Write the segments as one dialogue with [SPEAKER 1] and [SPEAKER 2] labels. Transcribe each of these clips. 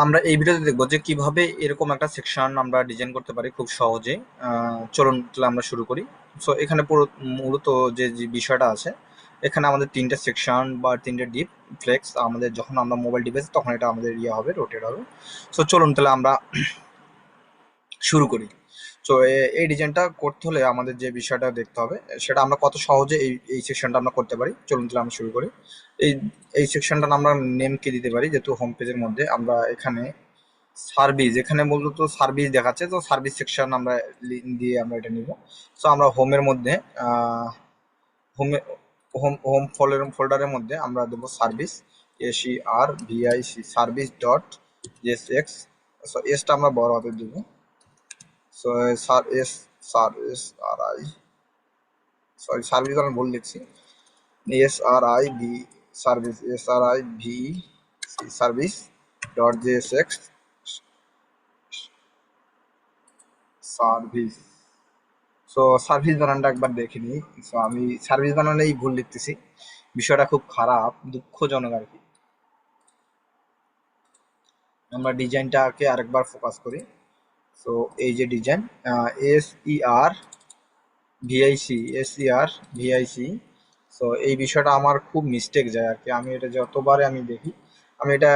[SPEAKER 1] আমরা এই ভিডিওতে দেখবো যে কিভাবে এরকম একটা সেকশন আমরা ডিজাইন করতে পারি খুব সহজে। চলুন তাহলে আমরা শুরু করি। সো এখানে পুরো মূলত যে বিষয়টা আছে, এখানে আমাদের তিনটে সেকশন বা তিনটে ডিপ ফ্লেক্স, আমাদের যখন আমরা মোবাইল ডিভাইস তখন এটা আমাদের ইয়ে হবে, রোটেট হবে। সো চলুন তাহলে আমরা শুরু করি। তো এই ডিজাইনটা করতে হলে আমাদের যে বিষয়টা দেখতে হবে সেটা আমরা কত সহজে এই সেকশনটা আমরা করতে পারি। চলুন তাহলে আমরা শুরু করি। এই এই সেকশনটা আমরা নেম কি দিতে পারি, যেহেতু হোম পেজের মধ্যে আমরা এখানে সার্ভিস, এখানে মূলত সার্ভিস দেখাচ্ছে, তো সার্ভিস সেকশন আমরা দিয়ে আমরা এটা নিব। সো আমরা হোমের মধ্যে হোমে হোম হোম ফোল্ডারের মধ্যে আমরা দেবো service, SERVIC service dot JSX। So এসটা আমরা বড় হাতে দেবো। সো সার্ভিস আর আই, সরি সার্ভিস আমি ভুল লিখছি, SRIV service, SRIV service dot JSX service. So service বানানটা একবার দেখে নিই। সো আমি সার্ভিস বানানেই ভুল লিখতেছি, বিষয়টা খুব খারাপ, দুঃখজনক আর কি। আমরা ডিজাইনটাকে আরেকবার ফোকাস করি। সো এই যে ডিজাইন, SERVIC। সো এই বিষয়টা আমার খুব মিস্টেক যায় আর কি, আমি এটা যতবারে আমি দেখি আমি এটা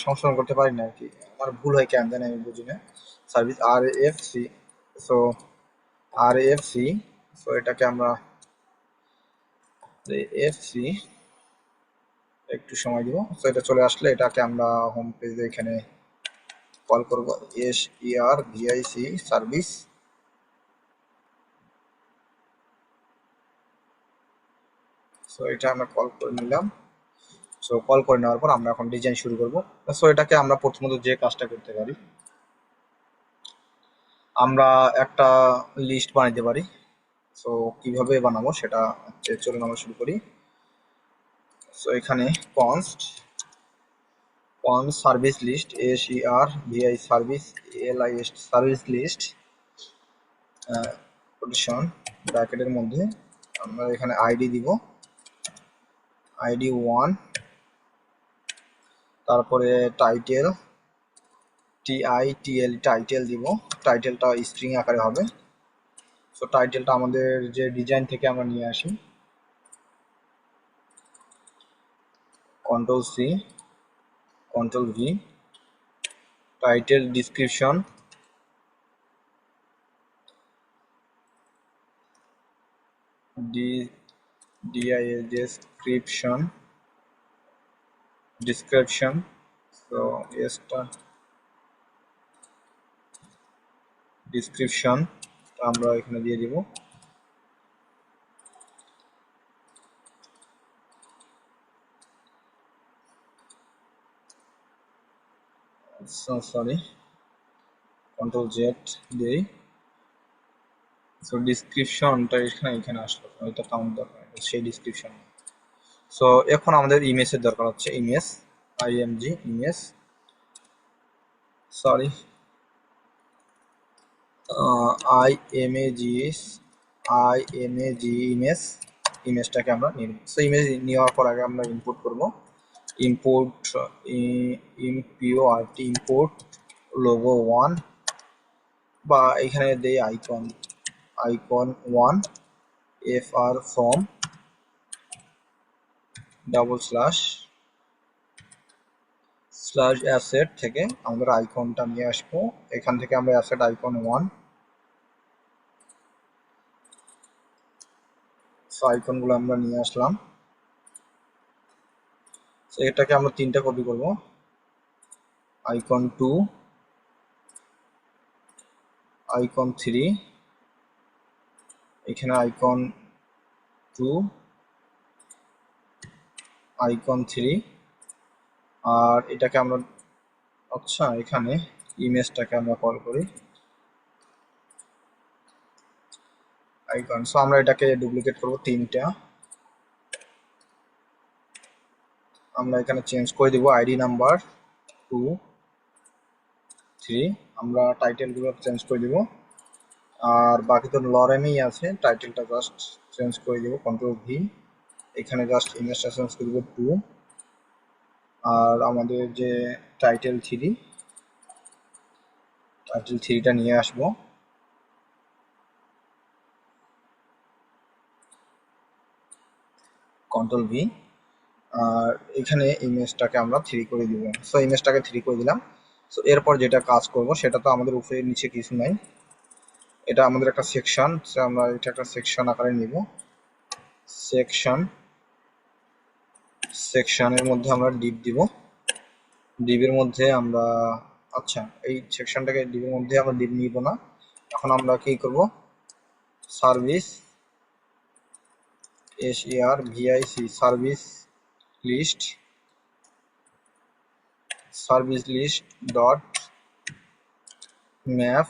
[SPEAKER 1] সংশোধন করতে পারি না আর কি, আমার ভুল হয় কেন জানি আমি বুঝি না। Service RFC, so RFC, so এটাকে আমরা FC একটু সময় দিব। সো এটা চলে আসলে এটাকে আমরা হোম পেজে এখানে কল করব, SERVIC সার্ভিস। সো এটা আমরা কল করে নিলাম। সো কল করে নেওয়ার পর আমরা এখন ডিজাইন শুরু করব। সো এটাকে আমরা প্রথমত যে কাজটা করতে পারি, আমরা একটা লিস্ট বানাইতে পারি। সো কিভাবে বানাবো সেটা হচ্ছে, চলুন আমরা শুরু করি। সো এখানে const service list, SERVI service LIST service list position ব্র্যাকেটের মধ্যে আমরা এখানে আইডি দিব, ID 1, তারপরে টাইটেল TITL টাইটেল দিব, টাইটেলটা স্ট্রিং আকারে হবে। সো টাইটেলটা আমাদের যে ডিজাইন থেকে আমরা নিয়ে আসি, Ctrl+C Ctrl+V, title description description। So এসটা ডিসক্রিপশন আমরা এখানে দিয়ে দিব। সরি, Ctrl+Z দেই। সো ডিসক্রিপশনটা এখানে আসলো, এটা তো আমাদের দরকার, সেই ডিসক্রিপশন। সো এখন আমাদের ইমেজের দরকার হচ্ছে, image IMG image, sorry IMAG ইমেজটাকে আমরা নিয়ে নিব। সো ইমেজ নেওয়ার পর আগে আমরা ইনপুট করব, ইম্পোর্ট লোগো 1, বা এখানে দেই আইকন 1 FR ফ্রম /অ্যাসেট থেকে আমরা আইকনটা নিয়ে আসবো। এখান থেকে আমরা অ্যাসেট আইকন 1, সো আইকনগুলো আমরা নিয়ে আসলাম। সো এটাকে আমরা তিনটা কপি করব, আইকন 2, আইকন 3, এখানে আইকন 2, আইকন 3, আর এটাকে আমরা, আচ্ছা এখানে ইমেজটাকে আমরা কল করি আইকন। সো আমরা এটাকে ডুপ্লিকেট করব তিনটা, আমরা এখানে চেঞ্জ করে দিব আইডি নাম্বার 2, 3, আমরা টাইটেলগুলো চেঞ্জ করে দিব, আর বাকি তো লরেমেই আছে, টাইটেলটা জাস্ট চেঞ্জ করে দিব Ctrl+V, এখানে জাস্ট ইমেজটা চেঞ্জ করে দিব 2, আর আমাদের যে টাইটেল 3, টাইটেল 3টা নিয়ে আসবো। কন্ট্রোল ভি, আর এখানে ইমেজটাকে আমরা 3 করে দিব। সো ইমেজটাকে 3 করে দিলাম। সো এরপর যেটা কাজ করব সেটা তো আমাদের উপরে নিচে কিছু নাই, এটা আমাদের একটা সেকশন, আমরা এটা একটা সেকশন আকারে নিব। সেকশনের মধ্যে আমরা ডিপ দিব। ডিপের মধ্যে আমরা, আচ্ছা এই সেকশনটাকে ডিপের মধ্যে আমরা ডিপ নিব না, এখন আমরা কি করব, service SERVIC service list dot map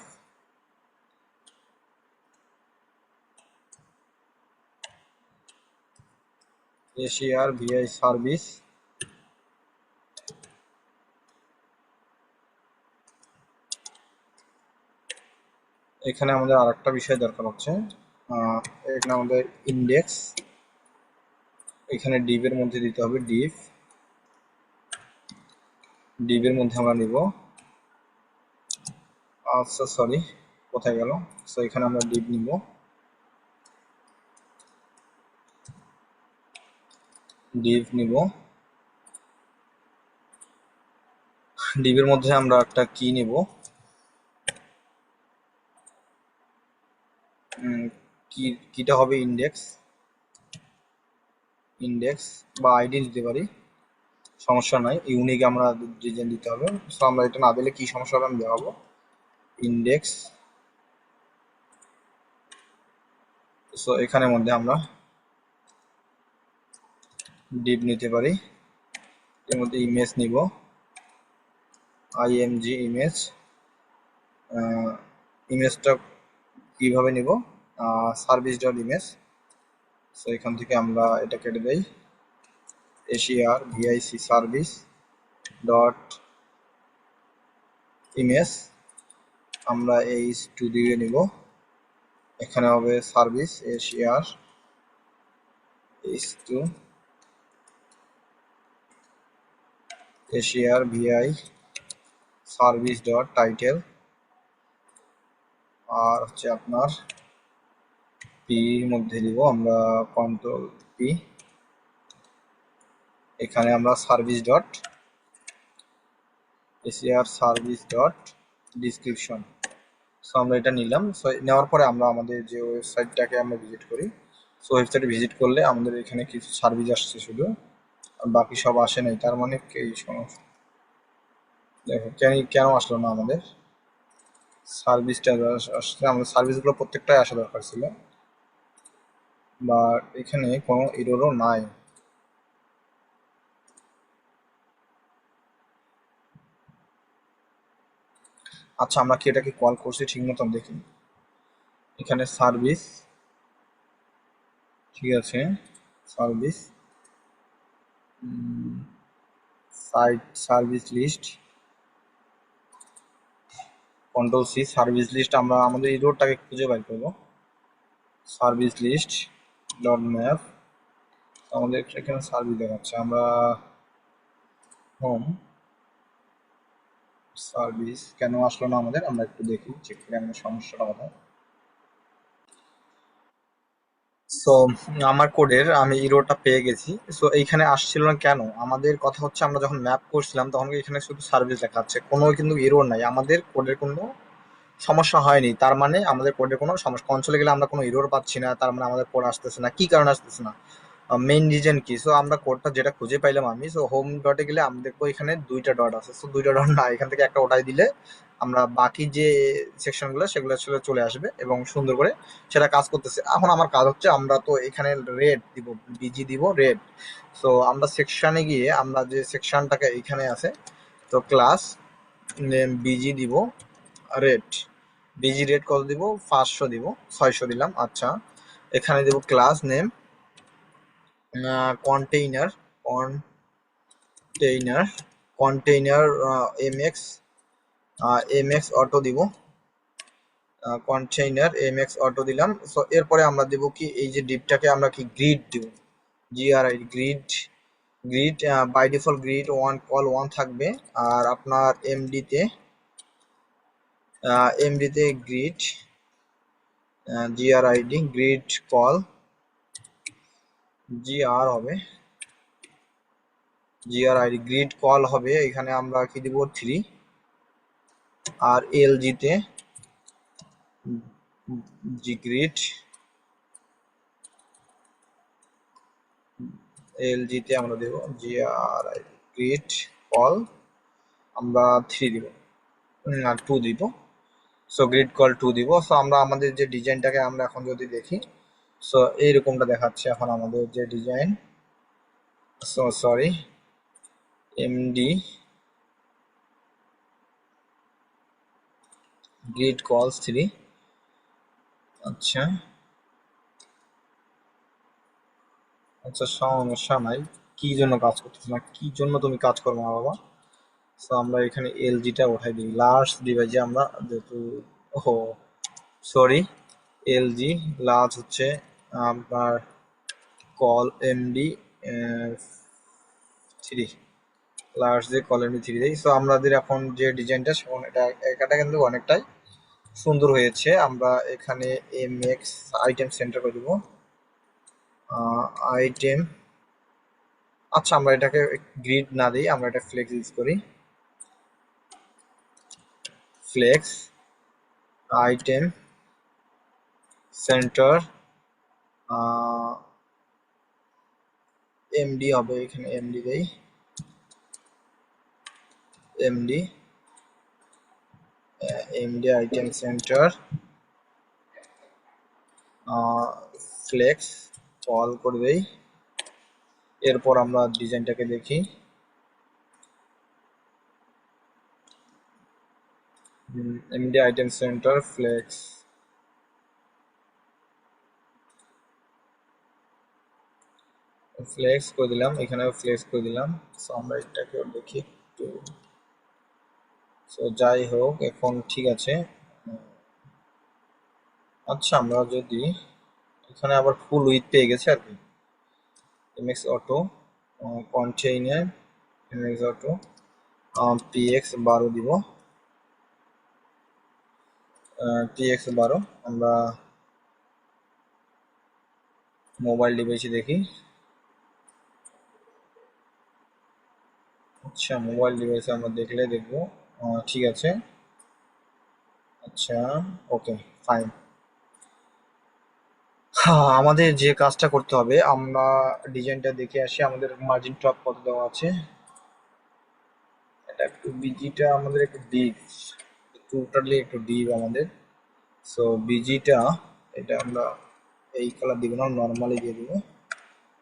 [SPEAKER 1] SERVIC service. এখানে আমাদের আরেকটা বিষয় দরকার হচ্ছে, এখানে আমাদের ইন্ডেক্স, এখানে ডিপের মধ্যে দিতে হবে ডিপের মধ্যে আমরা নিব, আচ্ছা সরি কোথায় গেল, সো এখানে আমরা ডিপ নিব, ডিপের মধ্যে আমরা একটা কি নিব, কিটা হবে ইন্ডেক্স বা আইডি দিতে পারি, সমস্যা নাই, ইউনিক আমরা ডিজাইন দিতে হবে। সো আমরা এটা না দিলে কি সমস্যা হবে আমি দেখাবো। ইন্ডেক্স, সো এখানের মধ্যে আমরা ডিপ নিতে পারি, এর মধ্যে ইমেজ নিব, img ইমেজটা কিভাবে নিব, সার্ভিস ডট ইমেজ। সো এখান থেকে আমরা এটা কেটে দেই, SERVIC সার্ভিস ডট ইমেজ, আমরা h2 দিয়ে নিব, এখানে হবে service SERVIC service dot title, আর হচ্ছে আপনার পির মধ্যে দিব আমরা কন্ট্রোল পি, এখানে আমরা সার্ভিস ডট ডিসক্রিপশন। সো আমরা এটা নিলাম। সো নেওয়ার পরে আমরা আমাদের যে ওয়েবসাইটটাকে আমরা ভিজিট করি, সো ওয়েবসাইটে ভিজিট করলে আমাদের এখানে কিছু সার্ভিস আসছে শুধু, আর বাকি সব আসে নাই, তার মানে এই সমস্যা, দেখো কেন আসলো না আমাদের সার্ভিসটা, আসলে আমাদের সার্ভিসগুলো প্রত্যেকটাই আসা দরকার ছিল, বাট এখানে কোনো এররও নাই। আচ্ছা আমরা কি এটাকে কল করছি ঠিক মতন দেখি, এখানে সার্ভিস, ঠিক আছে service, service list, control C, service list, আমরা আমাদের এররটাকে খুঁজে বের করবো, সার্ভিস লিস্ট ডট ম্যাপ, আমাদের এখানে সার্ভিস দেখাচ্ছে, আমরা হোম সার্ভিস কেন আসলো না আমাদের, আমরা একটু দেখি চেক করে আমাদের সমস্যাটা কোথায়। সো আমার কোডের আমি ইরোটা পেয়ে গেছি। সো এইখানে আসছিল না কেন, আমাদের কথা হচ্ছে আমরা যখন ম্যাপ করছিলাম তখন এখানে শুধু সার্ভিস দেখাচ্ছে, কোনো কিন্তু ইরোর নাই, আমাদের কোডের কোনো সমস্যা হয়নি, তার মানে আমাদের কোডের কোনো সমস্যা, কনসোলে গেলে আমরা কোনো ইরোর পাচ্ছি না, তার মানে আমাদের কোড আসতেছে না, কি কারণে আসতেছে না, মেইন রিজন কি। সো আমরা কোডটা যেটা খুঁজে পাইলাম আমি, সো হোম ডটে গেলে আমি দেখবো এখানে 2টা ডট আছে, সো 2টা ডট না, এখান থেকে একটা ওঠাই দিলে আমরা বাকি যে সেকশনগুলো সেগুলো আসলে চলে আসবে এবং সুন্দর করে সেটা কাজ করতেছে। এখন আমার কাজ হচ্ছে আমরা তো এখানে রেড দিব, বিজি দিব রেড। সো আমরা সেকশনে গিয়ে আমরা যে সেকশনটাকে এখানে আছে, তো ক্লাস নেম বিজি দিব রেড, বিজি রেড কত দিব, 500 দিব, 600 দিলাম। আচ্ছা এখানে দেব class name container, container MX auto দিব, কন্টেইনার এমএক্স অটো দিলাম। সো এরপরে আমরা দেব কি, এই যে ডিপটাকে আমরা কি গ্রিড দিব, GRID grid by default grid 1 col 1 থাকবে, আর আপনার এমডিতে এমডিতে grid G R I D grid col G R হবে জিআরআইডি গ্রিড কল হবে, এখানে আমরা কি দিব 3। আর এলজিতে জি গ্রিড এলজিতে আমরা দেব জিআরআইডি গ্রিড কল আমরা 3 দিব আর 2 দিব। সো গ্রিড কল 2 দিব। সো আমরা আমাদের যে ডিজাইনটাকে আমরা এখন যদি দেখি, সো এইরকমটা দেখাচ্ছে এখন আমাদের যে design. So sorry, MD grid কলস 3। আচ্ছা আচ্ছা, সমস্যা নাই। কি জন্য কাজ করতেছ না, কি জন্য তুমি কাজ করবো না বাবা। সো আমরা এখানে এলজিটা উঠাই দিই লার্জ ডিভাইসে আমরা যেহেতু, ও সরি, এলজি লার্জ হচ্ছে আপনার কল এমডি 3, লার্জ দিয়ে কল এমডি 3 দেই। সো আমাদের এখন যে ডিজাইনটা সেখন এটা কিন্তু অনেকটাই সুন্দর হয়েছে। আমরা এখানে এমএক্স আইটেম সেন্টার করে দেবো আইটেম। আচ্ছা, আমরা এটাকে গ্রিড না দিই, আমরা এটা ফ্লেক্স ইউজ করি। ফ্লেক্স আইটেম সেন্টার এমডি হবে, এখানে এমডি দেই MD MD item center flex col করে দেই। এরপর আমরা ডিজাইনটাকে দেখি। MD item center flex flex করে দিলাম, এখানেও ফ্লেক্স করে দিলাম। সো আমরা এটাকেও দেখি একটু। সো যাই হোক, এখন ঠিক আছে। আচ্ছা, আমরা যদি এখানে আবার ফুল উইথ পেয়ে গেছে আর কি। MX auto container MX auto PX 12 দিব, পিএক্স 12। আমরা মোবাইল ডিভাইসে দেখি। আচ্ছা, মোবাইল ডিভাইসে আমরা দেখলে দেখবো ঠিক আছে। আচ্ছা, ওকে, ফাইন। আমাদের যে কাজটা করতে হবে, আমরা ডিজাইনটা দেখে আসি আমাদের মার্জিন টপ কত দেওয়া আছে। এটা একটু বিজিটা আমাদের একটু ডিপ, টোটালি একটু ডিপ আমাদের। সো বিজিটা এটা আমরা এই কালার দিব না, নর্মালি দিয়ে দিব।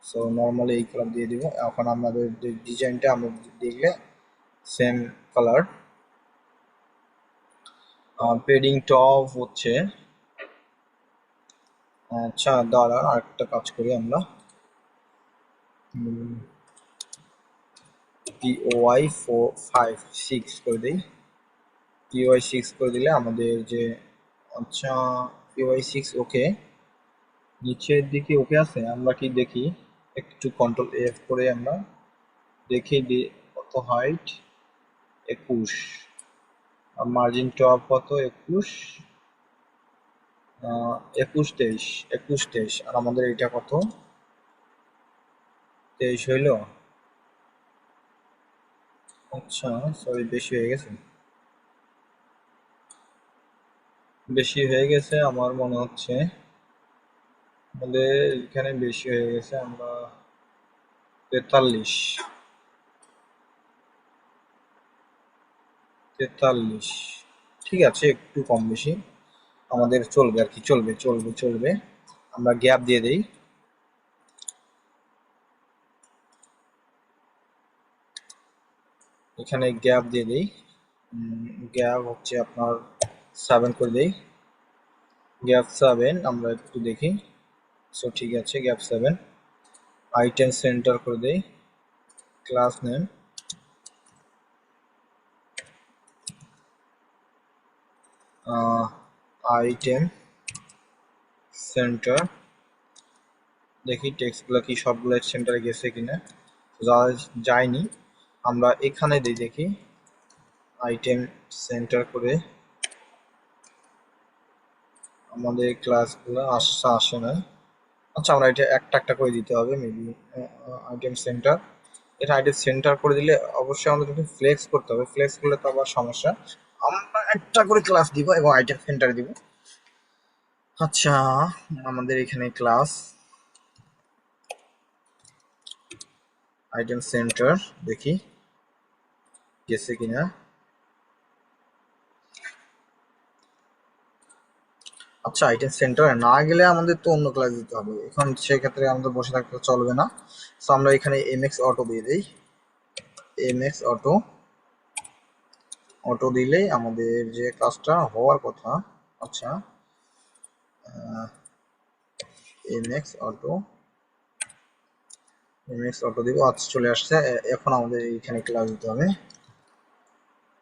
[SPEAKER 1] সো নর্মালি এই কালার দিয়ে দিব। এখন আমাদের ডিজাইনটা আমরা দেখলে সেম কালার। পেডিং টপ হচ্ছে, আচ্ছা দাঁড়ান আরেকটা কাজ করি আমরা, POI 456 করে দিই। POI 6 করে দিলে আমাদের যে, আচ্ছা POI 6 ওকে, নিচের দিকে ওকে আছে। আমরা কি দেখি একটু কন্ট্রোল F করে আমরা দেখি কত হাইট 21, আর মার্জিন টপ কত 21, 21 23 আর আমাদের এটা কত 23 হইল। আচ্ছা সরি, বেশি হয়ে গেছে, বেশি হয়ে গেছে আমার মনে হচ্ছে। আমাদের এখানে বেশি হয়ে গেছে, আমরা 43 ঠিক আছে, একটু কম বেশি আমাদের চলবে আর কি, চলবে চলবে চলবে। আমরা গ্যাপ দিয়ে দেই, এখানে গ্যাপ দিয়ে দেই। গ্যাপ হচ্ছে আপনার 7 করে দেই, গ্যাপ 7 আমরা একটু দেখি। সো ঠিক আছে, গ্যাপ 7। আইটেম সেন্টার করে দেই, ক্লাস নেম আইটেম সেন্টার। দেখি টেক্সটগুলো কি সবগুলো সেন্টারে গেছে কিনা, যায়নি। আমরা এখানে দিই দেখি আইটেম সেন্টার করে আমাদের ক্লাসগুলো আসে না। আচ্ছা, আমরা এটা একটা একটা করে দিতে হবে মেবি। আইটেম সেন্টার, এটা আইটেম সেন্টার করে দিলে অবশ্যই আমাদের একটু ফ্লেক্স করতে হবে, ফ্লেক্স করলে তো আবার সমস্যা। আমরা একটা করে ক্লাস দিব এবং আইটেম সেন্টার দিব। আচ্ছা, আমাদের এখানে ক্লাস আইটেম সেন্টার, দেখি গেছে কিনা। আচ্ছা, আইটেম সেন্টার না গেলে আমাদের তো অন্য ক্লাস দিতে হবে, এখন সেক্ষেত্রে আমাদের বসে থাকতে চলবে না। তো আমরা এখানে এমএক্স অটো দিয়ে দিই, এমএক্স অটো। অটো দিলেই আমাদের যে কাজটা হওয়ার কথা। আচ্ছা, এমএক্স অটো, এমএক্স অটো দিব। আচ্ছা, চলে আসছে। এখন আমাদের এখানে ক্লাস দিতে হবে।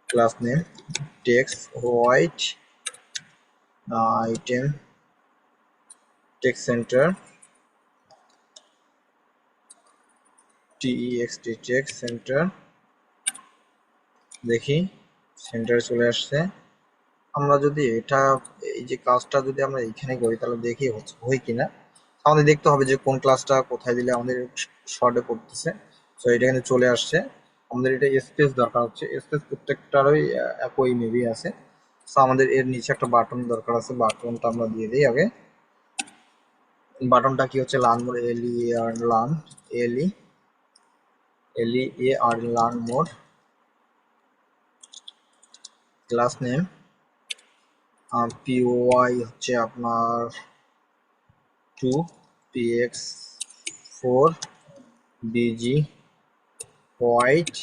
[SPEAKER 1] Class name text white item text centre text text centre. দেখি সেন্টারে চলে আসছে। আমরা যদি এটা, এই যে কাজটা যদি আমরা এখানে করি তাহলে দেখি হয় কিনা। আমাদের দেখতে হবে যে কোন ক্লাসটা কোথায় দিলে আমাদের শর্টে পড়তেছে। তো এটা কিন্তু চলে আসছে। আমাদের এটা স্পেস দরকার হচ্ছে, স্পেস প্রত্যেকটারই একই মেবি আছে। তো আমাদের এর নিচে একটা বাটন দরকার আছে, বাটনটা আমরা দিয়ে দিই আগে। বাটনটা কি হচ্ছে, learn mode, L E R learn, L E L E A R learn mode. Class name PY হচ্ছে আপনার 2, px4, bg white,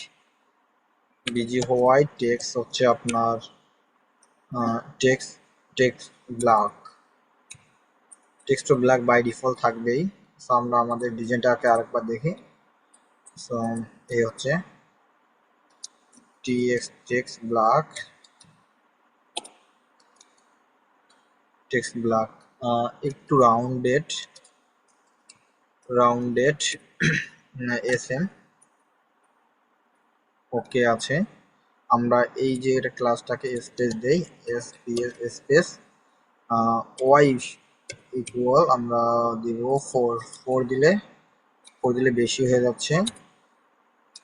[SPEAKER 1] BG white. Text হচ্ছে আপনার text text black, text to black by default থাকবেই। So আমরা আমাদের ডিজাইনটাকে আরেকবার দেখি। সো এই হচ্ছে text text black, text black. একটু rounded, rounded S M, okay আছে। আমরা এই যে এটা ক্লাসটাকে স্পেস দেই, S P S space Y equal আমরা দিব 4, 4 দিলে বেশি হয়ে যাচ্ছে।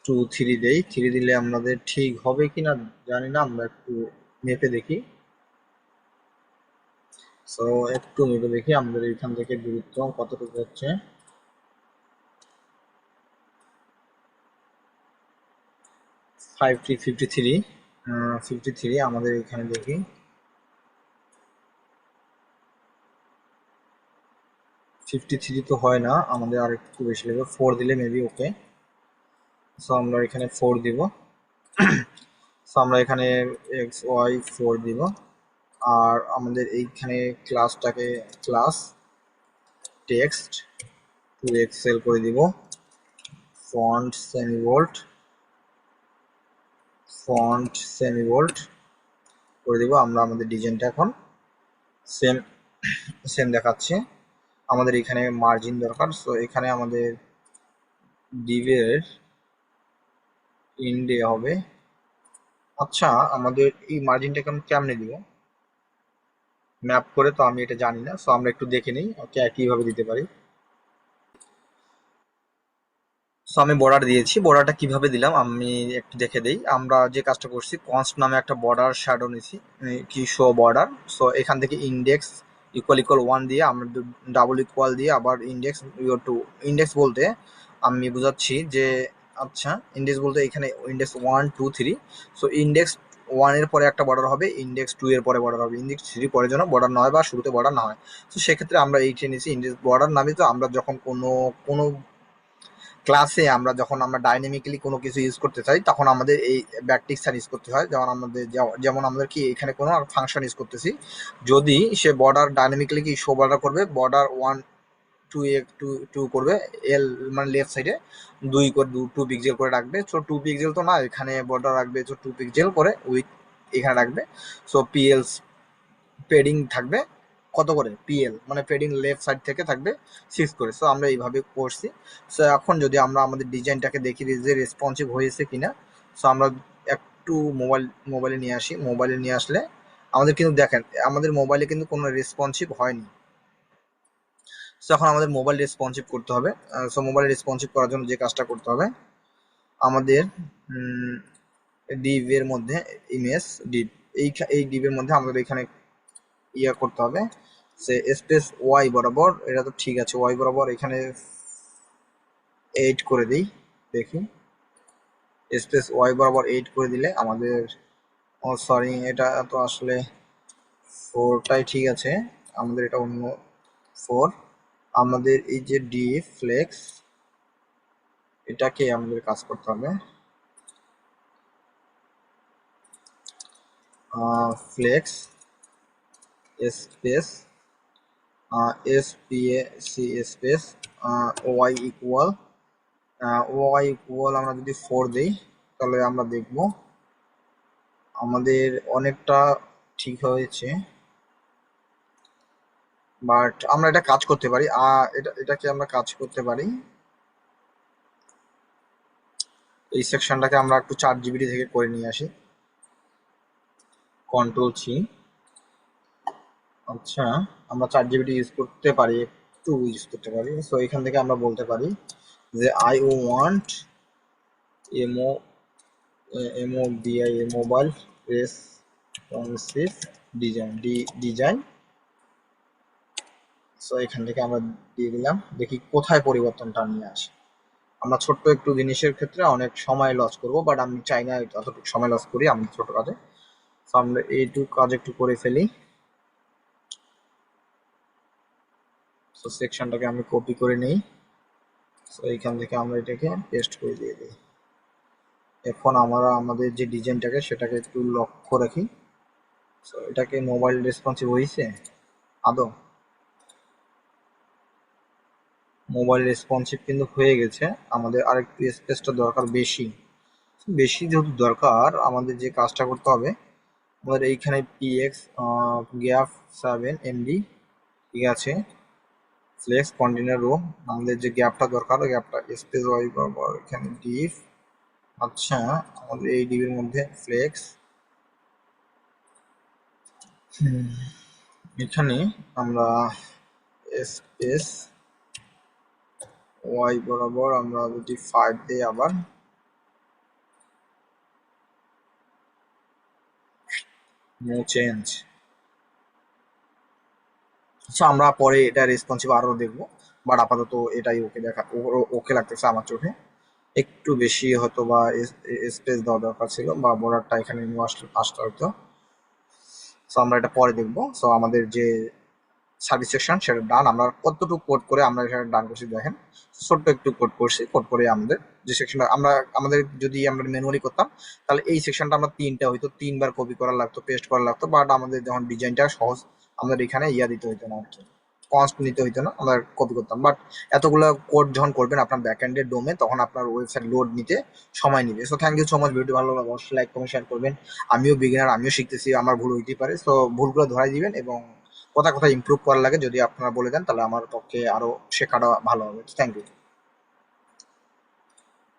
[SPEAKER 1] 2, 3 দেই, 3 দিলে আমাদের ঠিক হবে কিনা জানি না, আমরা একটু মেপে দেখি। সো একটু মেপে দেখি আমাদের এখান থেকে দূরত্ব কতটুকু হচ্ছে। 53, 53 আমাদের এখানে দেখি। 53 তো হয় না, আমাদের আর একটু বেশি লাগবে, 4 দিলে মেবি ওকে। সো আমরা এখানে 4 দিব। সো আমরা এখানে এক্স ওয়াই 4 দিব। আর আমাদের এইখানে ক্লাসটাকে ক্লাস টেক্সট টু এক্সেল করে দিব। ফন্ট সেমিবোল্ড, ফন্ট সেমিবোল্ড করে দিব। আমরা আমাদের ডিজাইনটা এখন সেম সেম দেখাচ্ছে। আমাদের এখানে মার্জিন দরকার। সো এখানে আমাদের ডিভের ইন্ডে হবে। আচ্ছা, আমাদের এই মার্জিনটা কেমনে দিব ম্যাপ করে, তো আমি এটা জানি না। সো আমরা একটু দেখে নিই ওকে কিভাবে দিতে পারি। সো আমি বর্ডার দিয়েছি, বর্ডারটা কিভাবে দিলাম আমি একটু দেখে দেই। আমরা যে কাজটা করছি, কনস্ট নামে একটা বর্ডার শ্যাডো নিছি, কি শো বর্ডার। সো এখান থেকে ইন্ডেক্স ইকুয়াল ইকুয়াল 1 দিয়ে আমরা ডাবল ইকুয়াল দিয়ে আবার ইন্ডেক্স টু, ইন্ডেক্স বলতে আমি বুঝাচ্ছি যে, আচ্ছা ইন্ডেক্স বলতে এখানে ইন্ডেক্স 1, 2, 3। সো ইন্ডেক্স 1 এর পরে একটা বর্ডার হবে, ইন্ডেক্স 2 এর পরে বর্ডার হবে, ইন্ডেক্স 3 পরে যেন বর্ডার না হয় বা শুরুতে বর্ডার না হয়। তো সেক্ষেত্রে আমরা এইটা নিয়েছি ইন্ডেক্স বর্ডার নামে। তো আমরা যখন কোনো কোনো ক্লাসে আমরা যখন আমরা ডাইনামিক্যালি কোনো কিছু ইউজ করতে চাই তখন আমাদের এই ব্যাকটিক্সটা ইউজ করতে হয়। যেমন আমাদের যেমন আমাদের কি এখানে কোনো ফাংশন ইউজ করতেছি, যদি সে বর্ডার ডাইনামিক্যালি কি শো বর্ডার করবে, বর্ডার 1, 2 টু টু করবে, এল মানে লেফট সাইডে 2 করে 2 পিক্সেল করে রাখবে। সো 2 পিক্সেল তো না, এখানে বর্ডার রাখবে। সো 2 পিক্সেল করে উইথ এখানে রাখবে। সো পিএল পেডিং থাকবে কত করে, পিএল মানে পেডিং লেফট সাইড থেকে থাকবে 6 করে। সো আমরা এইভাবে করছি। সো এখন যদি আমরা আমাদের ডিজাইনটাকে দেখি যে রেসপন্সিভ হয়েছে কিনা। সো আমরা একটু মোবাইলে নিয়ে আসি, মোবাইলে নিয়ে আসলে আমাদের কিন্তু দেখেন আমাদের মোবাইলে কিন্তু কোনো রেসপন্সিভ হয়নি। সো এখন আমাদের মোবাইল রেসপন্সিভ করতে হবে। সো মোবাইল রেসপন্সিভ করার জন্য যে কাজটা করতে হবে আমাদের ডিভ এর মধ্যে ইমেজ ডিভ, এই ডিভের মধ্যে আমাদের এখানে ইয়ে করতে হবে সে স্পেস ওয়াই বরাবর, এটা তো ঠিক আছে, ওয়াই বরাবর এখানে 8 করে দিই, দেখি স্পেস ওয়াই বরাবর 8 করে দিলে আমাদের, ও সরি এটা তো আসলে 4টাই ঠিক আছে, আমাদের এটা অন্য 4। আমাদের এই যে ডি ফ্লেক্স এটাকে আমাদের কাজ করতে হবে, flex space SPAC space Y equal, Y equal আমরা যদি 4 দিই তাহলে আমরা দেখব আমাদের অনেকটা ঠিক হয়েছে। বাট আমরা এটা কাজ করতে পারি, এটাকে আমরা কাজ করতে পারি, এই সেকশনটাকে আমরা একটু 4 জিবি থেকে করে নিয়ে আসি, কন্ট্রোল-C। আচ্ছা আমরা 4 জিবি ইউজ করতে পারি, একটু ইউজ করতে পারি। সো এখান থেকে আমরা বলতে পারি যে I want MO MOBI mobile responsive design. So এখান থেকে আমরা দিয়ে দিলাম, দেখি কোথায় পরিবর্তনটা নিয়ে আসে। আমরা ছোট্ট একটু জিনিসের ক্ষেত্রে অনেক সময় লস করব, বাট আমি চাই না এতটুকু সময় লস করি আমাদের ছোট কাজে। সো আমরা এইটুকু কাজ একটু করে ফেলি। সো সেকশনটাকে আমি কপি করে নিই, সো এইখান থেকে আমরা এটাকে পেস্ট করে দিয়ে দিই। এখন আমরা আমাদের যে ডিজাইনটাকে সেটাকে একটু লক্ষ্য রাখি। সো এটাকে মোবাইল রেসপন্সিভ হয়েছে আদৌ? মোবাইল রেসপন্সিভ কিন্তু হয়ে গেছে, আমাদের আরেকটু স্পেসটা দরকার বেশি। বেশি যেহেতু দরকার আমাদের যে কাজটা করতে হবে, আমাদের এইখানে পিএক্স গ্যাপ 7 এমডি, ঠিক আছে, ফ্লেক্স কন্টেনার রো, আমাদের যে গ্যাপটা দরকার ওই গ্যাপটা স্পেস ওয়াই বরাবর এখানে ডিভ। আচ্ছা আমাদের এই ডিভের মধ্যে ফ্লেক্স, এখানে আমরা স্পেস ওয়াই বরাবর আমরা যদি 5 দিই, আবার নো চেঞ্জ। আচ্ছা আমরা পরে এটা রেসপন্সিভ আরো দেখবো, বাট আপাতত এটাই ওকে দেখা ওকে লাগতেছে আমার চোখে। একটু বেশি হয়তো বা স্পেস দেওয়া দরকার ছিল, বা বর্ডারটা এখানে নিয়ে আসতে হয়তো। সো আমরা এটা পরে দেখবো। সো আমাদের যে সার্ভিস সেকশন সেটা ডান, আমরা কতটুকু কোড করে আমরা এখানে ডান করছি দেখেন, ছোট্ট একটু কোড করছি, কোড করে আমাদের যে সেকশনটা আমরা আমাদের যদি আমরা ম্যানুয়ালি করতাম তাহলে এই সেকশনটা আমরা 3টা হয়তো 3বার কপি করা লাগতো, পেস্ট করা লাগতো, বাট আমাদের যখন ডিজাইনটা সহজ আমাদের এখানে দিতে হইতো না আর কি, কনস্ট নিতে হইতো না, আমরা কপি করতাম। বাট এতগুলো কোড যখন করবেন আপনার ব্যাকএন্ডের ডোমে তখন আপনার ওয়েবসাইট লোড নিতে সময় নিবে। So thank you so much, video ভালো লাগলে অবশ্যই লাইক কমেন্ট শেয়ার করবেন। আমিও বিগিনার, আমিও শিখতেছি, আমার ভুল হইতেই পারে, সো ভুলগুলো ধরাই দিবেন এবং কোথায় কোথায় ইমপ্রুভ করা লাগে যদি আপনারা বলে দেন তাহলে আমার পক্ষে আরো শেখাটা ভালো হবে। Thank you.